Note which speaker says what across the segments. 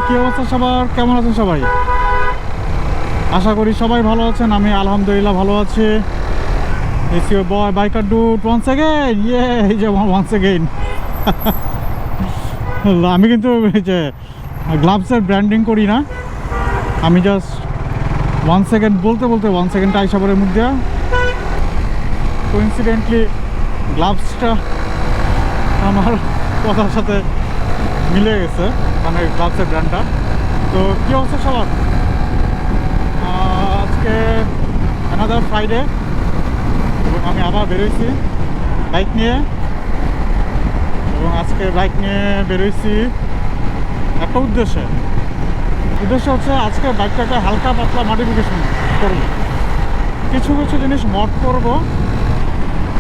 Speaker 1: কি অবস্থা সবার, কেমন আছেন সবাই? আশা করি সবাই ভালো আছেন। আমি আলহামদুলিল্লাহ ভালো আছি। It's your boy biker dude once again. এই যে ওয়ান্স অ্যাগেইন। আমি কিন্তু এই যে গ্লাভসের ব্র্যান্ডিং করি না, আমি জাস্ট 1 সেকেন্ড বলতে বলতে 1 সেকেন্ড আইসাবরের মুখ দেওয়া কোইন্সিডেন্টলি গ্লাভসটা আমার কথার সাথে মিলে গেছে, মানে গ্লাভসের ব্র্যান্ডটা। তো কী অবস্থা সবার? আজকে অ্যানাদার ফ্রাইডে এবং আমি আবার বেরোইছি বাইক নিয়ে। এবং আজকে বাইক নিয়ে বেরোইছি একটা উদ্দেশ্য হচ্ছে আজকে বাইকটাকে হালকা পাতলা মডিফিকেশন করব, কিছু কিছু জিনিস মড করব।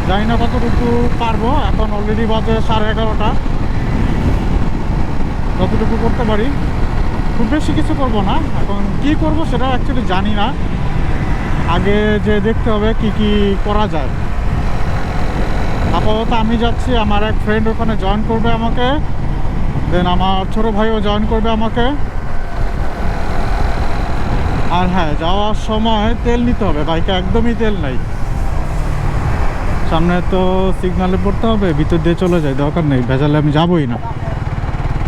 Speaker 1: জানি না কতটুকু পারবো, এখন অলরেডি বাজে 11:30। যতটুকু করতে পারি, খুব বেশি কিছু করব না। এখন কি করব সেটা অ্যাকচুয়ালি জানি না, আগে যে দেখতে হবে কি কি করা যায়। আপাতত আমি যাচ্ছি, আমার এক ফ্রেন্ড ওখানে জয়েন করবে আমাকে, দেন আমার ছোটো ভাইও জয়েন করবে আমাকে। আর হ্যাঁ, যাওয়ার সময় তেল নিতে হবে, বাইকে একদমই তেল নাই। সামনে তো সিগনালে পড়তে হবে, ভিতর দিয়ে চলে যায়, দরকার নেই, ভেজালে আমি যাবোই না।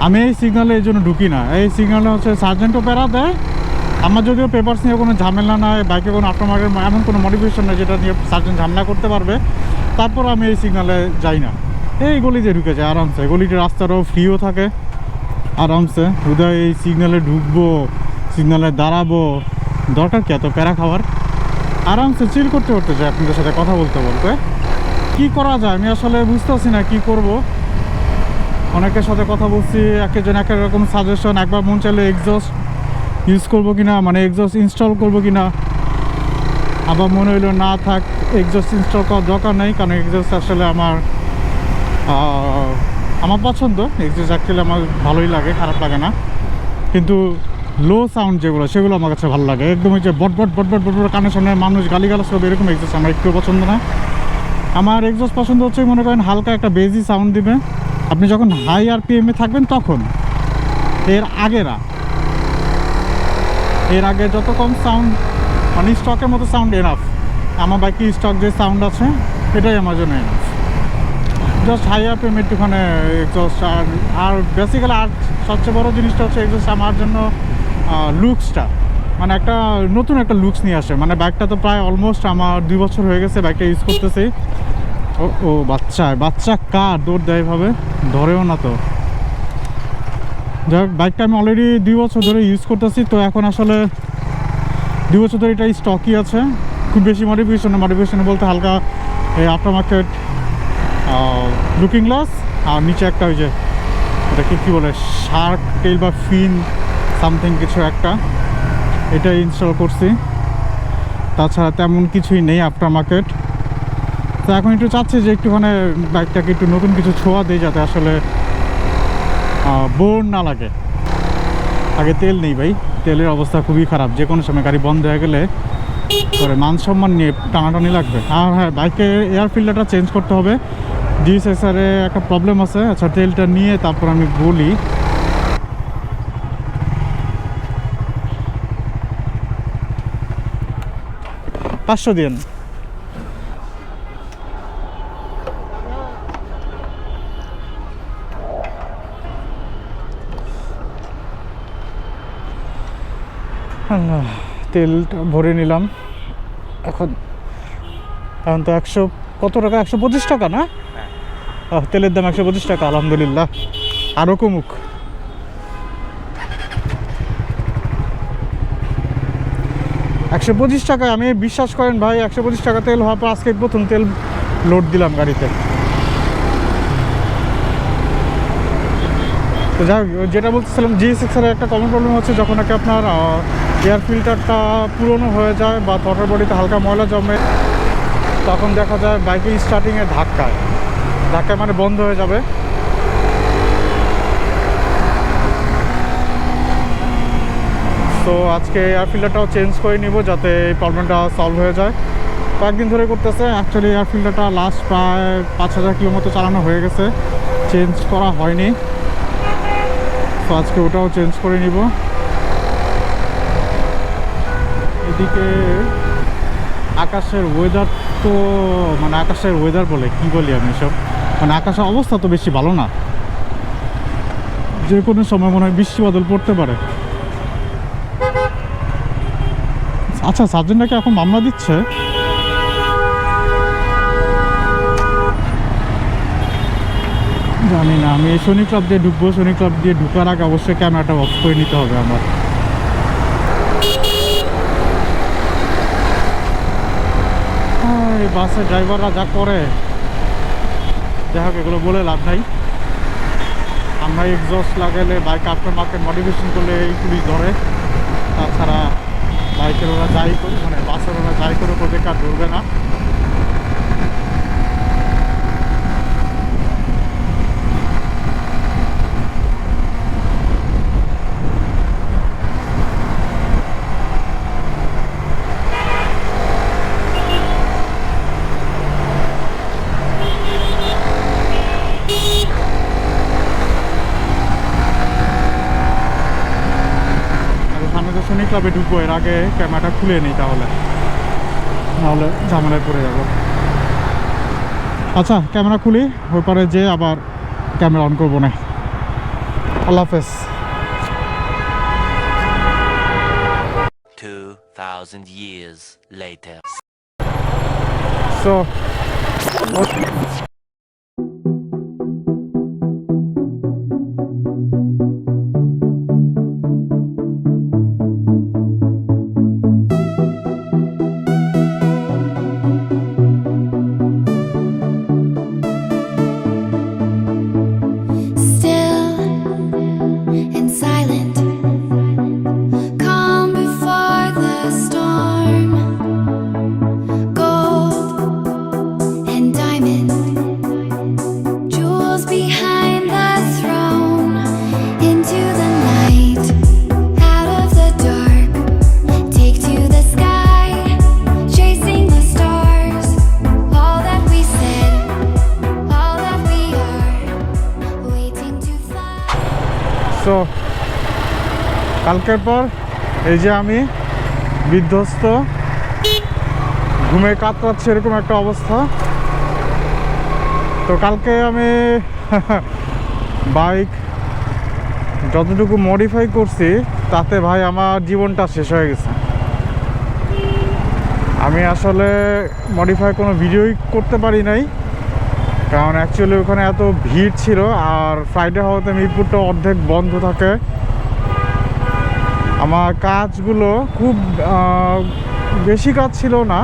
Speaker 1: আমি এই সিগনালে এই জন্য ঢুকি না। এই সিগনালে হচ্ছে সার্জেন্টও প্যারা দেয়। আমার যদিও পেপারস নিয়ে কোনো ঝামেলা নয়, বাইকে কোনো আফটারমার্কেট এমন কোনো মডিফিকেশন নেই যেটা নিয়ে সার্জেন্ট ঝামেলা করতে পারবে, তারপর আমি এই সিগনালে যাই না। এই গলিতে ঢুকে যায় আরামসে, গলিটির রাস্তাটাও ফ্রিও থাকে আরামসে। উদয় এই সিগনালে ঢুকবো, সিগনালে দাঁড়াবো, দরকার কি এত প্যারা খাবার? আরামসে চিল করতে করতে যায় আপনাদের সাথে কথা বলতে বলতে। কি করা যায় আমি আসলে বুঝতেছি না কি করব। অনেকের সাথে কথা বলছি, একজন এক এক রকম সাজেশন। একবার মন চাইলে এক্সস্ট ইউজ করবো কিনা, মানে এক্সস্ট ইনস্টল করবো কিনা, আবার মনে হইলো না থাক, এক্সস্ট ইনস্টল করার দরকার নেই, কারণ এক্সস্ট আসলে আমার পছন্দ। এক্সস্ট অ্যাকচুয়ালি আমার ভালোই লাগে, খারাপ লাগে না। কিন্তু লো সাউন্ড যেগুলো, সেগুলো আমার কাছে ভালো লাগে। একদম ওই যে বটবট বটবট বটবট কানের সামনে মানুষ গালিগালাজ করবে, এরকম এক্সস্ট আমার একটু পছন্দ না। আমার এক্সস্ট পছন্দ হচ্ছে মনে করেন হালকা একটা বেজি সাউন্ড দিবে। আপনি যখন হাই আরপিএমে থাকবেন তখন, এর আগে যত কম সাউন্ড, মানে স্টকের মতো সাউন্ড এনাফ। আমার বাইকে স্টক যে সাউন্ড আছে এটাই আমার জন্য এনাফ। জাস্ট হাই আরপিএম একটুখানে এক্সস্ট। আর বেসিক্যালি আর সবচেয়ে বড়ো জিনিসটা হচ্ছে এক্সস্ট আমার জন্য লুকসটা, মানে একটা নতুন একটা লুকস নিয়ে আসে। মানে বাইকটা তো প্রায় অলমোস্ট আমার 2 বছর হয়ে গেছে বাইকটা ইউজ করতেছি। ও বাচ্চা কার দৌড় দেয় ভাবে, ধরেও না তো। যাই হোক, বাইকটা আমি অলরেডি 2 বছর ধরে ইউজ করতেছি। তো এখন আসলে 2 বছর ধরে এটা স্টকই আছে, খুব বেশি মডিফিকেশন বলতে হালকা এই আফটার মার্কেট লুকিং গ্লাস, আর নিচে একটা ওই যে এটাকে কী বলে, শার্ক টেল বা ফিন সামথিং কিছু একটা, এটা ইনস্টল করছি। তাছাড়া তেমন কিছুই নেই আফটার মার্কেট। তো এখন একটু চাচ্ছি যে একটুখানে বাইকটাকে একটু নতুন কিছু ছোঁয়া দেয়, যাতে আসলে বোর না লাগে। আগে তেল নেই ভাই, তেলের অবস্থা খুবই খারাপ। যে কোনো সময় গাড়ি বন্ধ হয়ে গেলে পরে মান সম্মান নিয়ে টানাটানি লাগবে। আর হ্যাঁ, বাইকে এয়ার ফিল্টারটা চেঞ্জ করতে হবে, ডিএসএসআরে একটা প্রবলেম আছে। আচ্ছা, তেলটা নিয়ে তারপর আমি বলি। $500 দিন। তেলটা ভরে নিলাম। এখন তো 100 কত টাকা, 125 টাকা না? তেলের দাম 125 টাকা, আলহামদুলিল্লাহ। আরও কমুক। 125 টাকায়, আমি বিশ্বাস করেন ভাই, 125 টাকা তেল হওয়ার পর আজকে প্রথম তেল লোড দিলাম গাড়িতে। তো যাই হোক, যেটা বলতেছিলাম, GS6 একটা কমন প্রবলেম হচ্ছে, যখন নাকি আপনার এয়ার ফিল্টারটা পুরনো হয়ে যায় বা থ্রটল বডিতে হালকা ময়লা জমে, তখন দেখা যায় বাইকের স্টার্টিংয়ে ধাক্কায় মানে বন্ধ হয়ে যাবে। তো আজকে এয়ার ফিল্টারটাও চেঞ্জ করে নিব, যাতে এই প্রবলেমটা সলভ হয়ে যায়। কয়েকদিন ধরে করতেছে। অ্যাকচুয়ালি এয়ার ফিল্টারটা লাস্ট প্রায় 5000 কিলো মতো চালানো হয়ে গেছে, চেঞ্জ করা হয়নি। তো তো আজকে ওটাও চেঞ্জ করে নিব। এদিকে আকাশের ওয়েদার তো মানে আকাশের ওয়েদার বলে কি বলি আমি সব, মানে আকাশের অবস্থা তো বেশি ভালো না, যে কোনো সময় মনে হয় বৃষ্টি বাদল পড়তে পারে। আচ্ছা, সার্জেন্টটাকে এখন মামলা দিচ্ছে। জানি না, আমি এই শনি ক্লাব দিয়ে ঢুকবো। শনি ক্লাব দিয়ে ঢুকার আগে অবশ্যই ক্যামেরাটা অফ করে নিতে হবে আমার। এই বাসের ড্রাইভাররা যা করে, যাই হোক এগুলো বলে লাভ নাই। আমরা এক্সস্ট লাগালে বাইক আফটার মার্কেট মডিফিকেশন করলে এই পুলিশ ধরে। তাছাড়া বাইকের ওরা যাই করে, মানে বাসের ওরা যাই করে ওদের কাজ ধরবে না। শনি ক্লাবে ঢুকবো, এর আগে ক্যামেরাটা খুলে নিই, নাহলে ঝামেলায় পড়ে যাব। আচ্ছা, ক্যামেরা খুলি, ওই পারে যে আবার ক্যামেরা অন করবো না। আল্লাহ হাফেজ।
Speaker 2: 2000 years later.
Speaker 1: So কালকের পর এই যে আমি বিধ্বস্ত, ঘুমে কাতরাচ্ছে এরকম একটা অবস্থা। তো কালকে আমি বাইক যতটুকু মডিফাই করছি তাতে ভাই আমার জীবনটা শেষ হয়ে গেছে। আমি আসলে মডিফাই কোনো ভিডিওই করতে পারি নাই, কারণ অ্যাকচুয়ালি ওখানে এত ভিড় ছিল, আর ফ্রাইডে হওয়াতে মিরপুরটা অর্ধেক বন্ধ থাকে। আমার কাজগুলো খুব বেশি কাজ ছিল না,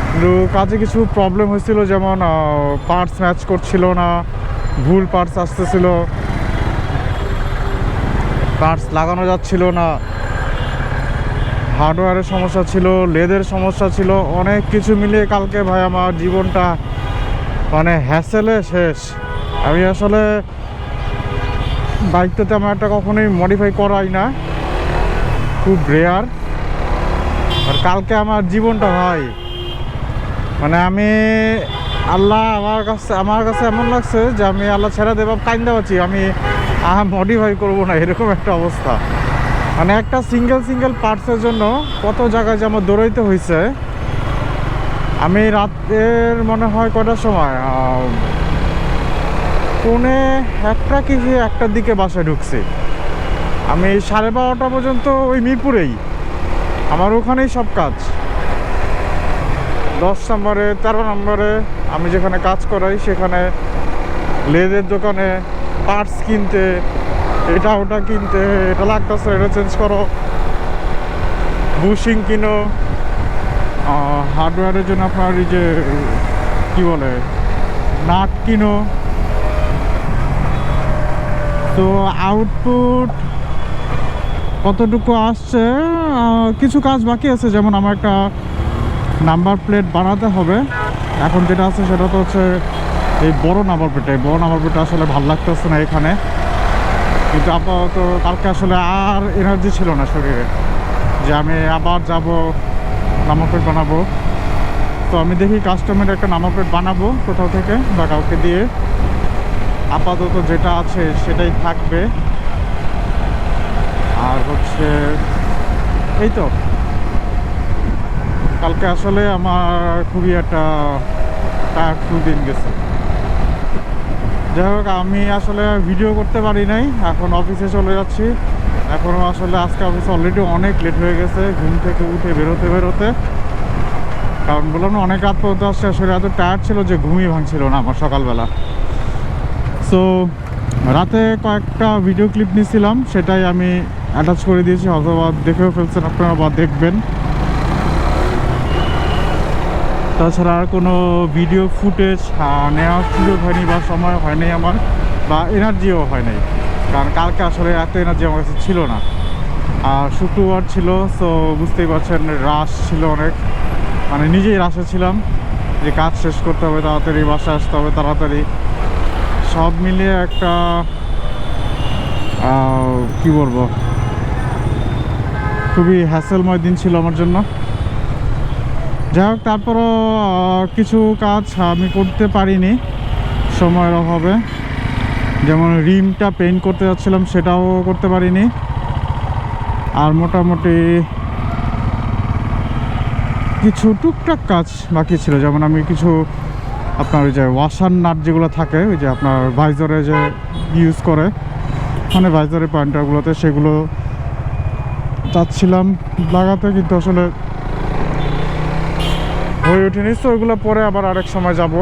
Speaker 1: কিন্তু কাজে কিছু প্রবলেম হয়েছিল, যেমন পার্টস ম্যাচ করছিল না, ভুল পার্টস আসতেছিল, পার্টস লাগানো যাচ্ছিল না, হার্ডওয়্যারের সমস্যা ছিল, লেদের সমস্যা ছিল, অনেক কিছু মিলিয়ে কালকে ভাই আমার জীবনটা মানে হ্যাসেলে শেষ। আমি আসলে বাইকটাতে আমার একটা কখনোই মডিফাই করাই না, খুব রেয়ার। আর কালকে আমার জীবনটা ভাই মানে আমি আমার কাছে এমন লাগছে যে আমি আল্লাহ ছেড়ে দেব, কাইন্দা পাচ্ছি, আমি মডিফাই করবো না, এরকম একটা অবস্থা। মানে একটা সিঙ্গেল পার্টসের জন্য কত জায়গায় যে আমার দৌড়াইতে হয়েছে। আমি রাতের মনে হয় কটার সময়, 1:45 দিকে বাসায় ঢুকছি। আমি 12:30 পর্যন্ত ওই মিরপুরেই, আমার ওখানেই সব কাজ। 10 নম্বরে 13 নম্বরে আমি যেখানে কাজ করাই সেখানে লেদের দোকানে পার্টস কিনতে, এটা ওটা কিনতে, এটা লাগতেছে, এটা চেঞ্জ করো, বুশিং কিনো, হার্ডওয়্যারের জন্য আপনার এই যে কী বলে নাট কিনো। তো আউটপুট কতটুকু আসছে, কিছু কাজ বাকি আছে, যেমন আমার একটা নাম্বার প্লেট বানাতে হবে। এখন যেটা আছে সেটা তো হচ্ছে এই বড় নাম্বার প্লেটটা আসলে ভালো লাগতেছে না এখানে, কিন্তু আপাতত কালকে আসলে আর এনার্জি ছিল না শরীরে যে আমি আবার যাব নাম্বার প্লেট বানাবো। তো আমি দেখি কাস্টমার একটা নাম্বার প্লেট বানাবো কোথাও থেকে বা কাউকে দিয়ে। আপাতত যেটা আছে সেটাই থাকবে। আর হচ্ছে এই তো কালকে আসলে আমার খুবই একটা টায়ারফুল দিন গেছে। যাই হোক, আমি আসলে ভিডিও করতে পারি নাই, এখন অফিসে চলে যাচ্ছি। এখনও আসলে আজকে অফিসে অলরেডি অনেক লেট হয়ে গেছে ঘুম থেকে উঠে বেরোতে, কারণ বললাম না অনেক রাত পর্যন্ত আসছে। আসলে এত টায়ার্ড ছিল যে ঘুমই ভাঙছিল না আমার সকালবেলা। সো রাতে কয়েকটা ভিডিও ক্লিপ নিয়েছিলাম, সেটাই আমি অ্যাটাচ করে দিয়েছি, অথবা দেখেও ফেলছেন আপনারা বা দেখবেন। তাছাড়া আর কোনো ভিডিও ফুটেজ নেওয়ার সুযোগ হয়নি বা সময় হয়নি আমার, বা এনার্জিও হয় নাই, কারণ কালকে আসলে এত এনার্জি আমার কাছে ছিল না। আর শুক্রবার ছিল, সো বুঝতেই পারছেন রাশ ছিল অনেক, মানে নিজেই রাশে ছিলাম যে কাজ শেষ করতে হবে তাড়াতাড়ি, বাসায় আসতে হবে তাড়াতাড়ি, সব মিলিয়ে একটা কি বলবো, খুবই হ্যাসেলময় দিন ছিল আমার জন্য। যাই হোক, তারপরও কিছু কাজ আমি করতে পারিনি সময়ের অভাবে, যেমন রিমটা পেইন্ট করতে যাচ্ছিলাম সেটাও করতে পারিনি। আর মোটামুটি কিছু টুকটাক কাজ বাকি ছিল, যেমন আমি কিছু আপনার ওই যে ওয়াশার নাট যেগুলো থাকে, ওই যে আপনার ভাইজরে যে ইউজ করে, মানে ভাইজরের পয়েন্টারগুলোতে, সেগুলো চাচ্ছিলাম লাগাতে, কিন্তু আসলে হয়ে ওঠেনি। তো ওইগুলো পরে আবার আরেক সময় যাব,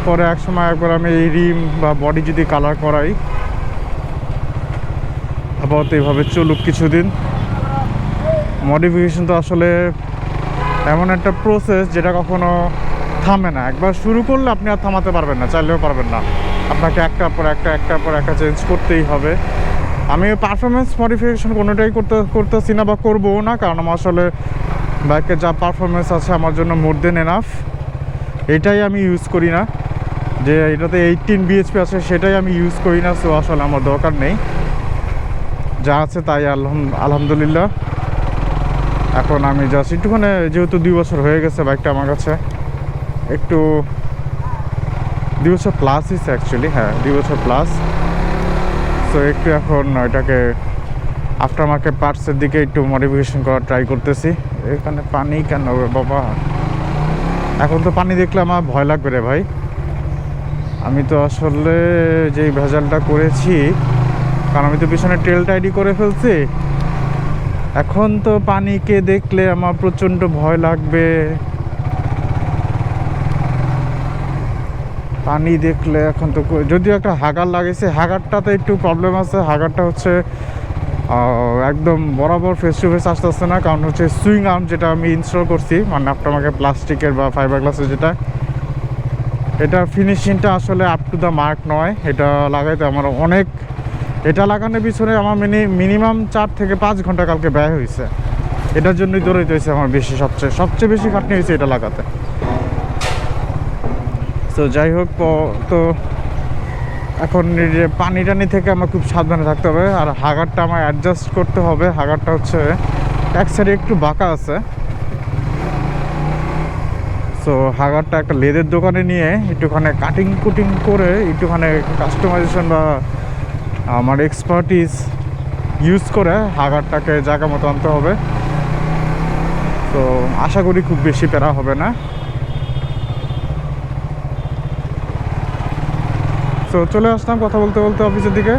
Speaker 1: পরে এক সময় একবার আমি এই রিম বা বডি যদি কালার করাই, আপাতত এইভাবে চলুক কিছুদিন। মডিফিকেশন তো আসলে এমন একটা প্রসেস যেটা কখনো থামে না। একবার শুরু করলে আপনি আর থামাতে পারবেন না, চাইলেও পারবেন না, আপনাকে একটার পর একটা চেঞ্জ করতেই হবে। আমি পারফরমেন্স মডিফিকেশন কোনোটাই করতেছি না বা করবো না, কারণ আমার আসলে বাইকের যা পারফরমেন্স আছে আমার জন্য মোর দেন এনাফ। এটাই আমি ইউজ করি না, যে এটাতে 18 বিএইচপি আছে সেটাই আমি ইউজ করি না। সো আসলে আমার দরকার নেই, যা আছে তাই আলহামদুলিল্লাহ। এখন আমি জাস্ট একটুখানি, যেহেতু 2 বছর হয়ে গেছে বাইকটা আমার কাছে, একটু 2 বছর প্লাস হয়েছে অ্যাকচুয়ালি, হ্যাঁ 2 বছর প্লাস। সো একটু এখন এটাকে আফটার মার্কেট পার্টসের দিকে একটু মডিফিকেশন করার ট্রাই করতেছি। এখানে পানি কেন বাবা, এখন তো পানি দেখলে আমার ভয় লাগবে রে ভাই। আমি তো আসলে যেই ভেজালটা করেছি, কারণ আমি তো পিছনে টেলটা আইডি করে ফেলছি, এখন তো পানিকে দেখলে আমার প্রচণ্ড ভয় লাগবে। পানি দেখলে এখন তো, যদিও একটা হাগার লাগেছে, হাগারটাতে একটু প্রবলেম আছে। হাগারটা হচ্ছে একদম বরাবর ফেস টু ফেস আসতে না, কারণ হচ্ছে সুইং আর্ম যেটা আমি ইনস্টল করছি, মানে আপনার আমাকে প্লাস্টিকের বা ফাইবার গ্লাসের যেটা, এটার ফিনিশিংটা আসলে আপ টু দ্য মার্ক নয়। এটা লাগাইতে আমার অনেক, এটা লাগানোর পিছনে আমার মিনিমাম 4 থেকে 5 ঘন্টা কালকে ব্যয় হয়েছে। এটার জন্যই দৌড়াইতে হয়েছে আমার বেশি, সবচেয়ে বেশি খাটনি হয়েছে এটা লাগাতে। তো যাই হোক, তো এখন পানি টানি থেকে আমার খুব সাবধানে থাকতে হবে। আর হাগারটা আমার অ্যাডজাস্ট করতে হবে। হাগারটা হচ্ছে এক সাইডে একটু বাঁকা আছে, সো হাগারটা একটা লেদের দোকানে নিয়ে একটুখানি কাটিং কুটিং করে, একটুখানি কাস্টমাইজেশন বা আমার এক্সপার্টিস ইউজ করে হাগারটাকে জায়গা মতো আনতে হবে। তো আশা করি খুব বেশি প্যারা হবে না। তো চলে আসলাম কথা বলতে বলতে অফিসের দিকে।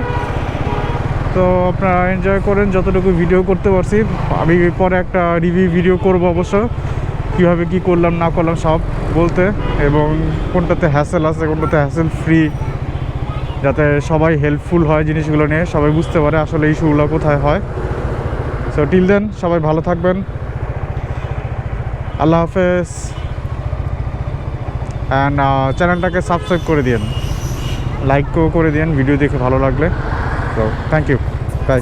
Speaker 1: তো আপনারা এনজয় করেন যতটুকু ভিডিও করতে পারছি। আমি পরে একটা রিভিউ ভিডিও করব অবশ্য, কীভাবে কি করলাম না করলাম সব বলতে, এবং কোনটাতে হ্যাসেল আছে কোনটাতে হ্যাসেল ফ্রি, যাতে সবাই হেল্পফুল হয় জিনিসগুলো নিয়ে, সবাই বুঝতে পারে আসলে ইস্যুগুলো কোথায় হয়। সো টিল দেন সবাই ভালো থাকবেন, আল্লাহ হাফেজ। অ্যান্ড চ্যানেলটাকে সাবস্ক্রাইব করে দিন, লাইকও করে দিন ভিডিও দেখে ভালো লাগলে। তো থ্যাংক ইউ, বাই।